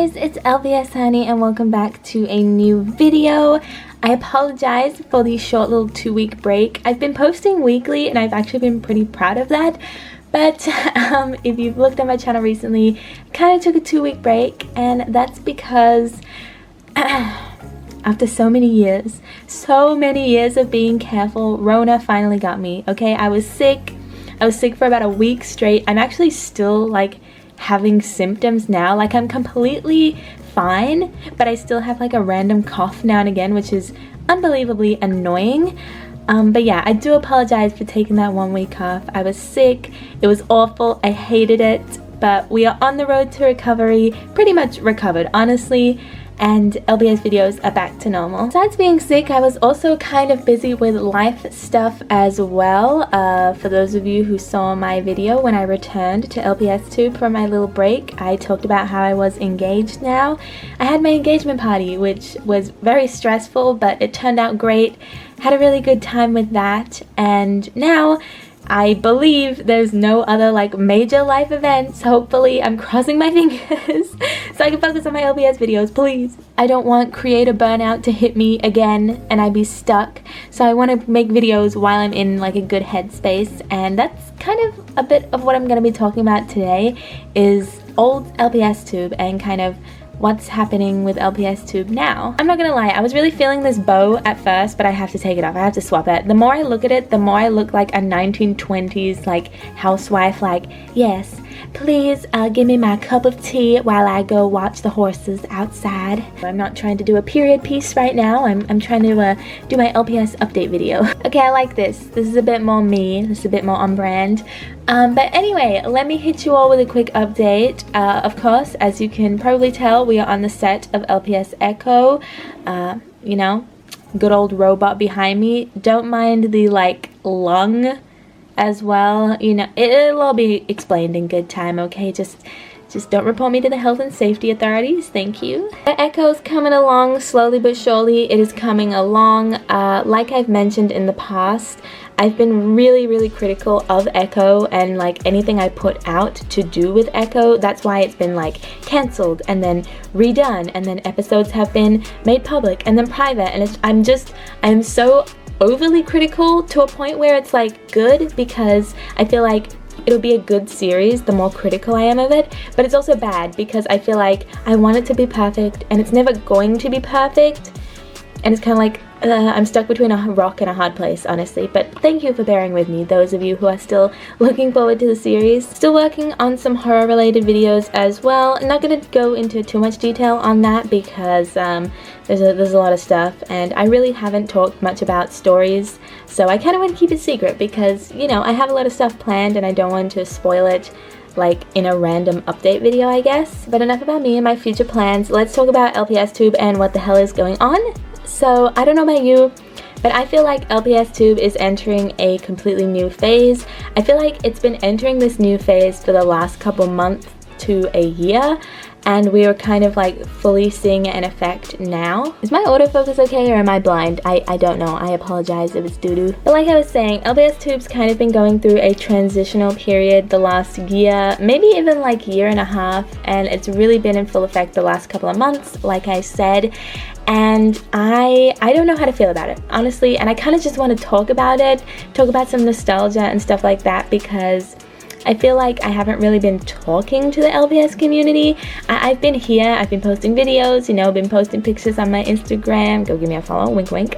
guys, it's LpsHoney and welcome back to a new video. I apologize for the short little 2-week break. I've been posting weekly and I've actually been pretty proud of that. But if you've looked at my channel recently, I kind of took a 2-week break, and that's because after so many years of being careful, Rona finally got me, okay? I was sick for about a week straight. I'm actually still like having symptoms now. Like, I'm completely fine, but I still have like a random cough now and again, which is unbelievably annoying. But yeah, I do apologize for taking that 1 week off. I was sick, it was awful, I hated it, but we are on the road to recovery, pretty much recovered honestly, and LPS videos are back to normal. Besides being sick, I was also kind of busy with life stuff as well. For those of you who saw my video when I returned to LpsTube for my little break, I talked about how I was engaged now. I had my engagement party, which was very stressful, but it turned out great. Had a really good time with that, and now I believe there's no other like major life events. Hopefully, I'm crossing my fingers so I can focus on my LPS videos, please. I don't want creator burnout to hit me again and I be stuck. So I want to make videos while I'm in like a good headspace, and that's kind of a bit of what I'm going to be talking about today, is old LpsTube and kind of what's happening with LpsTube now. I'm not gonna lie, I was really feeling this bow at first, but I have to take it off. I have to swap it. The more I look at it, the more I look like a 1920s like housewife, like, yes, please give me my cup of tea while I go watch the horses outside. I'm not trying to do a period piece right now. I'm trying to do my LPS update video. Okay, I like this. This is a bit more me. This is a bit more on brand. But anyway, let me hit you all with a quick update. Of course, as you can probably tell, we are on the set of LPS Echo. You know, good old robot behind me. Don't mind the like lung as well. You know, it'll all be explained in good time, okay? Just don't report me to the health and safety authorities, thank you. The Echo's coming along slowly but surely. It is coming along. Like I've mentioned in the past, I've been really critical of Echo and like anything I put out to do with Echo. That's why it's been like cancelled and then redone, and then episodes have been made public and then private, and I'm so overly critical to a point where it's like good, because I feel like it'll be a good series the more critical I am of it, but it's also bad because I feel like I want it to be perfect and it's never going to be perfect, and it's kind of like I'm stuck between a rock and a hard place, honestly. But thank you for bearing with me, those of you who are still looking forward to the series. Still working on some horror related videos as well. I'm not going to go into too much detail on that because there's a lot of stuff, and I really haven't talked much about stories, so I kind of want to keep it secret because, you know, I have a lot of stuff planned and I don't want to spoil it like in a random update video, I guess. But enough about me and my future plans. Let's talk about LpsTube and what the hell is going on. So I don't know about you, but I feel like LpsTube is entering a completely new phase. I feel like it's been entering this new phase for the last couple months to a year, and we are kind of like fully seeing an effect now. Is my autofocus okay, or am I blind? I don't know. I apologize if it's doo-doo. But like I was saying, LpsTube's kind of been going through a transitional period the last year, maybe even like year and a half, and it's really been in full effect the last couple of months, like I said. And I don't know how to feel about it, honestly, and I kind of just want to talk about it, talk about some nostalgia and stuff like that, because I feel like I haven't really been talking to the LPS community. I've been here, I've been posting videos, you know, been posting pictures on my Instagram, go give me a follow, wink wink.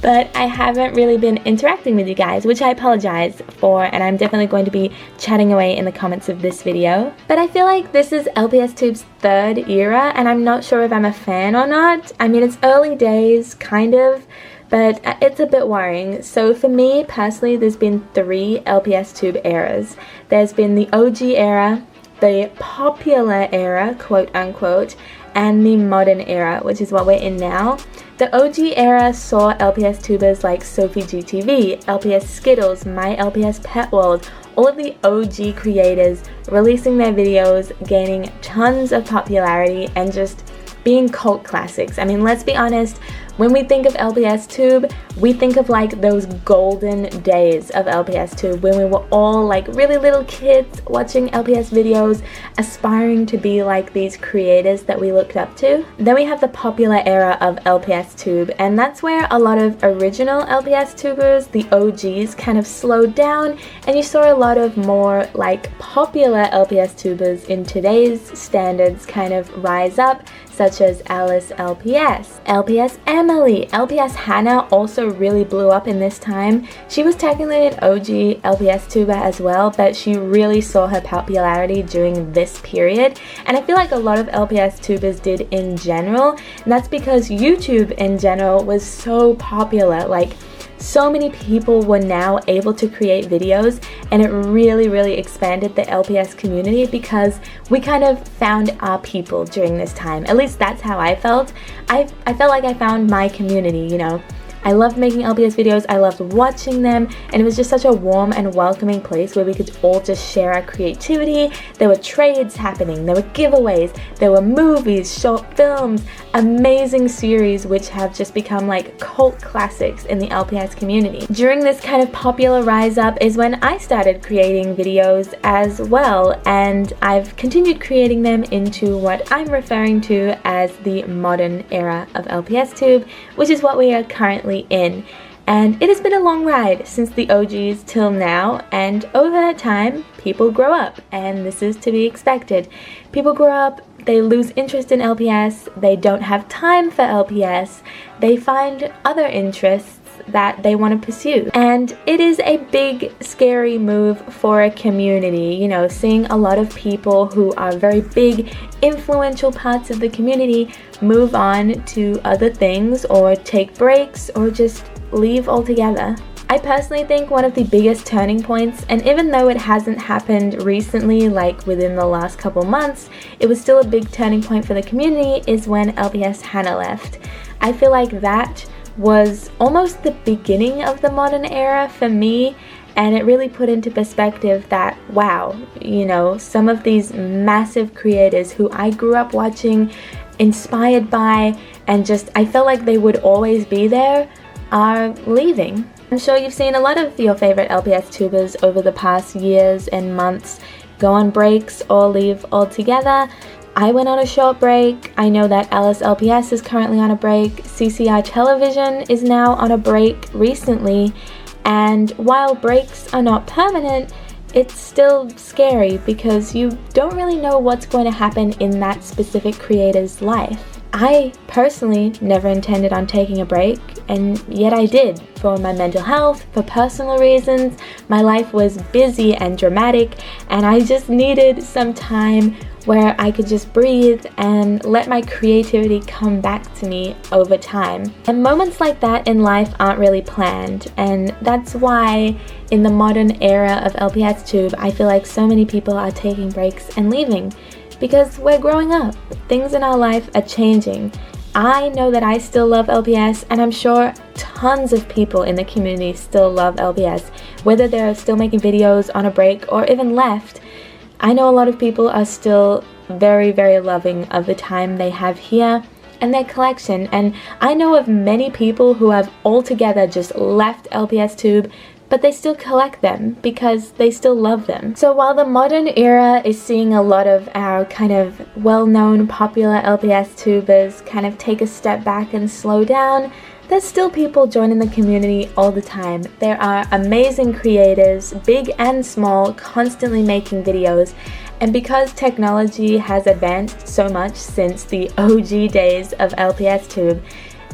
But I haven't really been interacting with you guys, which I apologize for, and I'm definitely going to be chatting away in the comments of this video. But I feel like this is LpsTube's third era, and I'm not sure if I'm a fan or not. I mean, it's early days, kind of, but it's a bit worrying. So for me personally, there's been 3 LpsTube eras. There's been the OG era, the popular era, quote unquote, and the modern era, which is what we're in now. The OG era saw LPS tubers like Sophie GTV, LPS Skittles, My LPS Pet World, all of the OG creators releasing their videos, gaining tons of popularity, and just being cult classics. I mean, let's be honest, When we think of LPsTube, we think of like those golden days of LPsTube when we were all like really little kids watching LPS videos, aspiring to be like these creators that we looked up to. Then we have the popular era of LPsTube, and that's where a lot of original LPsTubers, the OGs, kind of slowed down, and you saw a lot of more like popular LPsTubers in today's standards kind of rise up, such as Alice LPS, LPS Emily, LPS Hannah also really blew up in this time. She was technically an OG LPS tuber as well, but she really saw her popularity during this period, and I feel like a lot of LPS tubers did in general, and that's because YouTube in general was so popular. Like, so many people were now able to create videos, and it really expanded the LPS community because we kind of found our people during this time. At least that's how I felt. I felt like I found my community, you know. I loved making LPS videos, I loved watching them, and it was just such a warm and welcoming place where we could all just share our creativity. There were trades happening, there were giveaways, there were movies, short films, amazing series which have just become like cult classics in the LPS community. During this kind of popular rise up is when I started creating videos as well, and I've continued creating them into what I'm referring to as the modern era of LPsTube, which is what we are currently in. And it has been a long ride since the OGs till now, and over that time people grow up, and this is to be expected. People grow up, they lose interest in LPS, they don't have time for LPS, they find other interests that they want to pursue, and it is a big scary move for a community, you know, seeing a lot of people who are very big influential parts of the community move on to other things or take breaks or just leave altogether. I personally think one of the biggest turning points, and even though it hasn't happened recently, like within the last couple months, it was still a big turning point for the community, is when LPS Hannah left. I feel like that was almost the beginning of the modern era for me, and it really put into perspective that, wow, you know, some of these massive creators who I grew up watching, inspired by, and just I felt like they would always be there, are leaving. I'm sure you've seen a lot of your favorite LPS tubers over the past years and months go on breaks or leave altogether. I went on a short break. I know that Alice LPS is currently on a break. CCR Television is now on a break recently, and while breaks are not permanent, it's still scary because you don't really know what's going to happen in that specific creator's life. I personally never intended on taking a break, and yet I did, for my mental health, for personal reasons. My life was busy and dramatic, and I just needed some time where I could just breathe and let my creativity come back to me over time. And moments like that in life aren't really planned, and that's why in the modern era of LPsTube, I feel like so many people are taking breaks and leaving. Because we're growing up, things in our life are changing. I know that I still love LPS, and I'm sure tons of people in the community still love LPS, whether they're still making videos on a break or even left. I know a lot of people are still very loving of the time they have here and their collection, and I know of many people who have altogether just left LPsTube, but they still collect them because they still love them. So while the modern era is seeing a lot of our kind of well-known popular LPS tubers kind of take a step back and slow down, there's still people joining the community all the time. There are amazing creators, big and small, constantly making videos, and because technology has advanced so much since the OG days of LPsTube,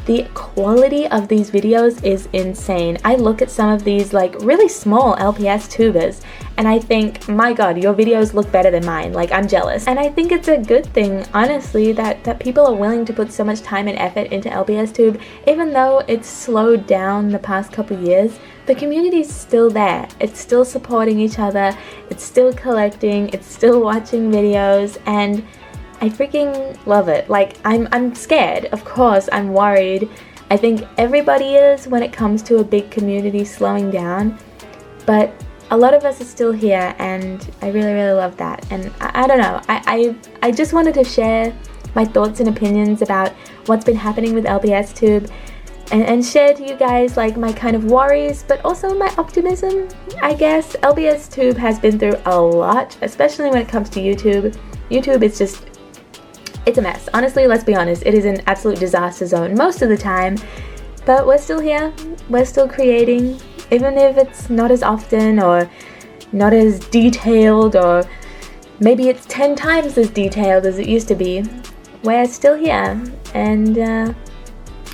the quality of these videos is insane. I look at some of these like really small LPS tubers and I think, my god, your videos look better than mine. Like, I'm jealous. And I think it's a good thing, honestly, that people are willing to put so much time and effort into LPsTube. Even though it's slowed down the past couple years, the community's still there. It's still supporting each other, it's still collecting, it's still watching videos, and I freaking love it. Like, I'm scared, of course, I'm worried. I think everybody is when it comes to a big community slowing down, but a lot of us are still here, and I really love that. And I don't know, I just wanted to share my thoughts and opinions about what's been happening with LPsTube. and share to you guys like my kind of worries, but also my optimism, I guess. LPsTube has been through a lot, especially when it comes to YouTube. YouTube is just, it's a mess. Honestly, let's be honest, it is an absolute disaster zone most of the time, but we're still here, we're still creating, even if it's not as often or not as detailed, or maybe it's 10 times as detailed as it used to be. We're still here, and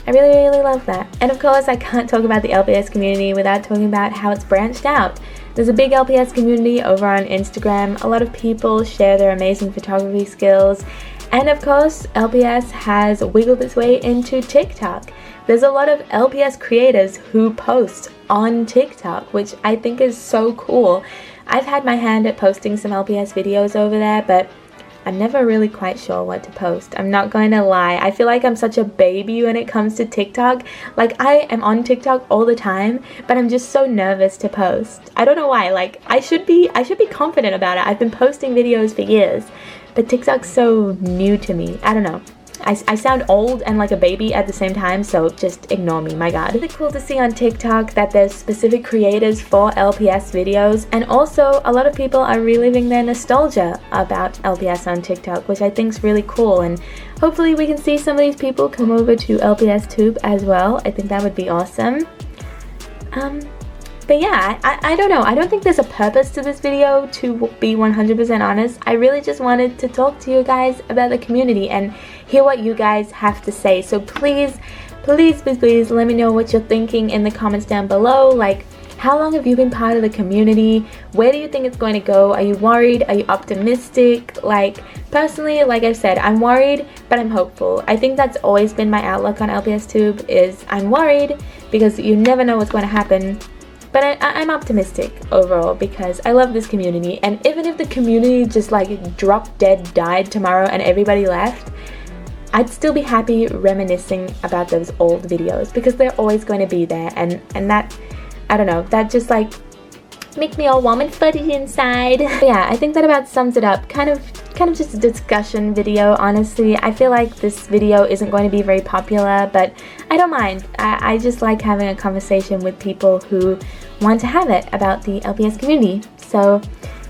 I really love that. And of course, I can't talk about the LPS community without talking about how it's branched out. There's a big LPS community over on Instagram. A lot of people share their amazing photography skills. And of course, LPS has wiggled its way into TikTok. There's a lot of LPS creators who post on TikTok, which I think is so cool. I've had my hand at posting some LPS videos over there, but I'm never really quite sure what to post. I'm not going to lie. I feel like I'm such a baby when it comes to TikTok. Like, I am on TikTok all the time, but I'm just so nervous to post. I don't know why. Like, I should be confident about it. I've been posting videos for years, but TikTok's so new to me. I don't know. I sound old and like a baby at the same time, so just ignore me, my god. It's really cool to see on TikTok that there's specific creators for LPS videos, and also a lot of people are reliving their nostalgia about LPS on TikTok, which I think is really cool, and hopefully we can see some of these people come over to LPsTube as well. I think that would be awesome. But yeah, I don't know. I don't think there's a purpose to this video, to be 100% honest. I really just wanted to talk to you guys about the community and hear what you guys have to say. So please let me know what you're thinking in the comments down below. Like, how long have you been part of the community? Where do you think it's going to go? Are you worried? Are you optimistic? Like, personally, like I said, I'm worried, but I'm hopeful. I think that's always been my outlook on LPsTube, is I'm worried because you never know what's going to happen. But I'm optimistic overall because I love this community, and even if the community just like dropped dead, died tomorrow and everybody left, I'd still be happy reminiscing about those old videos because they're always going to be there, and that, I don't know, that just like makes me all warm and fuzzy inside. But yeah, I think that about sums it up. Kind of just a discussion video, honestly. I feel like this video isn't going to be very popular, but I don't mind. I just like having a conversation with people who want to have it about the LPS community. So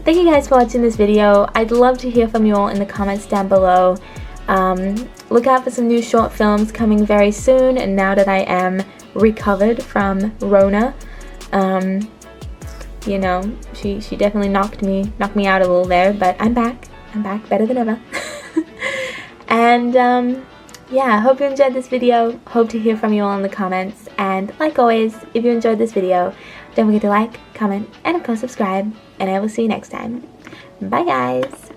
thank you guys for watching this video. I'd love to hear from you all in the comments down below. Look out for some new short films coming very soon, and now that I am recovered from Rona, you know, she definitely knocked me out a little there, but I'm back better than ever. And yeah, hope you enjoyed this video. Hope to hear from you all in the comments, and like always, if you enjoyed this video, don't forget to like, comment, and of course subscribe, and I will see you next time. Bye guys!